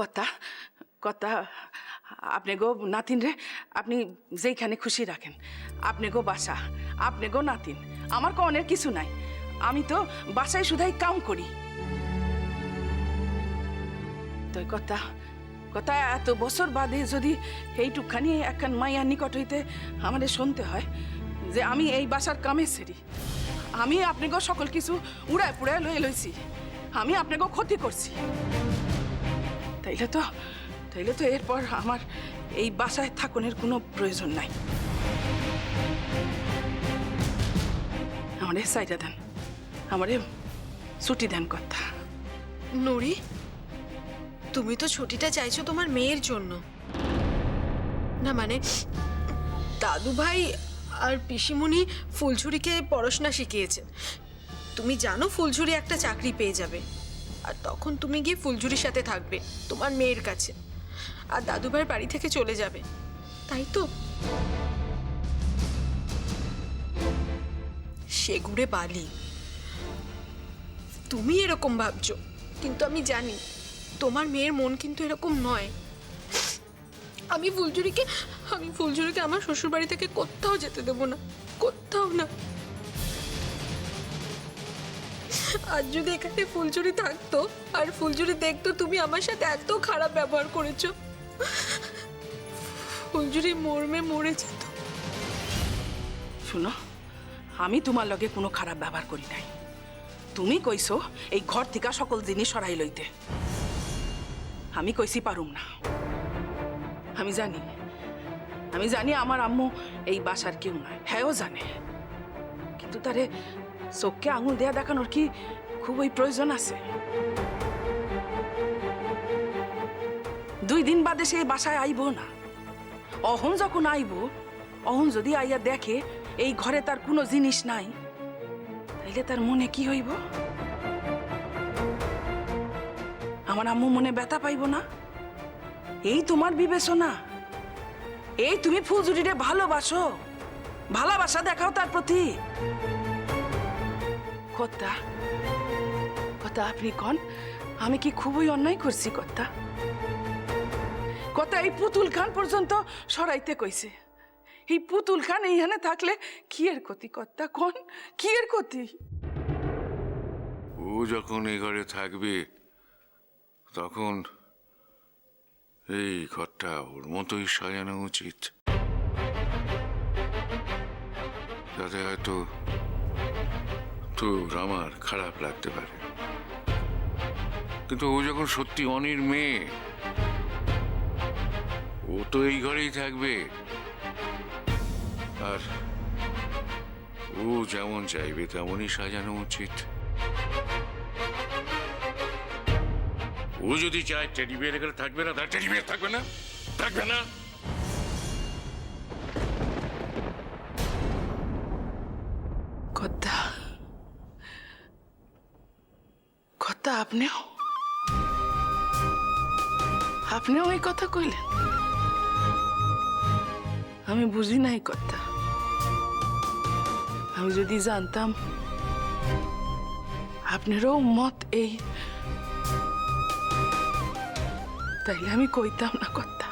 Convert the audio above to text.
কথা কথা আপনি গো নাতিন রে আপনি যেইখানে খুশি রাখেন। আপনি গো বাসা, আপনি গো নাতিন, আমার কনের কিছু নাই। আমি তো বাসায় শুধাই কাম করি। তো কথা কথা এত বছর বাদে যদি এইটুকখানি একখান মাইয়ার নিকট হইতে আমাদের শুনতে হয় যে আমি এই বাসার কামে সেরি, আমি আপনাকে সকল কিছু উড়ায় পুড়ায় লয়ে লইছি, আমি আপনাকে ক্ষতি করছি, তাইলে তো এরপর আমার এই বাসায় থাকনের কোনো প্রয়োজন নাই। আমারে সাইডা দেন, আমারে ছুটি দেন কথা। নুরি, তুমি তো ছুটিটা চাইছো তোমার মেয়ের জন্য না, মানে দাদু ভাই আর পিসিমণি ফুলঝুরিকে পড়াশোনা শিখিয়েছেন। তুমি জানো ফুলঝুরি একটা চাকরি পেয়ে যাবে, আর তখন তুমি গিয়ে ফুলঝুরির সাথে থাকবে তোমার মেয়ের কাছে, আর দাদু ভাইয়ের বাড়ি থেকে চলে যাবে, তাই তো? সেগুড়ে বালি, তুমি এরকম ভাবছো, কিন্তু আমি জানি তোমার মেয়ের মন কিন্তু এরকম নয়। আমি ফুলঝুরিকে আমার শ্বশুর বাড়ি থেকে কোথাও যেতে দেবো না, কোথাও না। আর যদি এখানে ফুলঝুরি থাকতো আর ফুলঝুরি দেখতো তুমি আমার সাথে এত খারাপ ব্যবহার করেছো, ফুলঝুরি মরমে মরে যেত। শুনো, আমি তোমার লগে কোনো খারাপ ব্যবহার করি নাই। তুমি কইছো এই ঘর থেকে সকল জিনিস সরাই লইতে, আমি কইছি পারুম না। আমি জানি আমার আম্মু এই বাসার কেউ নয়, হ্যাঁও জানে, কিন্তু তারে চোখকে আঙুল দেয়া দেখানোর কি খুব ওই প্রয়োজন আছে? 2 দিন বাদে সে বাসায় আইব না। অহন যখন আইব, অহন যদি আইয়া দেখে এই ঘরে তার কোনো জিনিস নাই, তাইলে তার মনে কি হইব? আমার আম্মু মনে ব্যথা পাইব না? এই তোমার বিবেচনা? এই তুমি ফুলঝুরিরে ভালোবাসো, ভালোবাসা দেখাও তার প্রতি। কথা কথা আপনি কন, আমি কি খুবই অন্যায় করছি? কথা কথা এই পুতুল খান পর্যন্ত সরাইতে কইছে। এই পুতুল খান এইখানে থাকলে কি এর ক্ষতি? কথা কন, কি এর ক্ষতি? ও যখন এই ঘরে থাকবে তখন এই ঘরটা ওর মতোই সাজানো উচিত, যাতে হয়তো তোর আমার খারাপ লাগতে পারে। কিন্তু ও যখন সত্যি অনির মেয়ে, ও তো এই ঘরেই থাকবে, আর ও যেমন চাইবে তেমনই সাজানো উচিত। ও যদি চায় টেডি বিয়ার এখানে থাকবে না, তার টেডি বিয়ার থাকবে না, থাকবে না। কথা কথা আপনিও এই কথা কইলেন? আমি বুঝি নাই কথা। আমি যদি জানতাম আপনারও মত এই, তাইলে আমি কইতাম না কথা।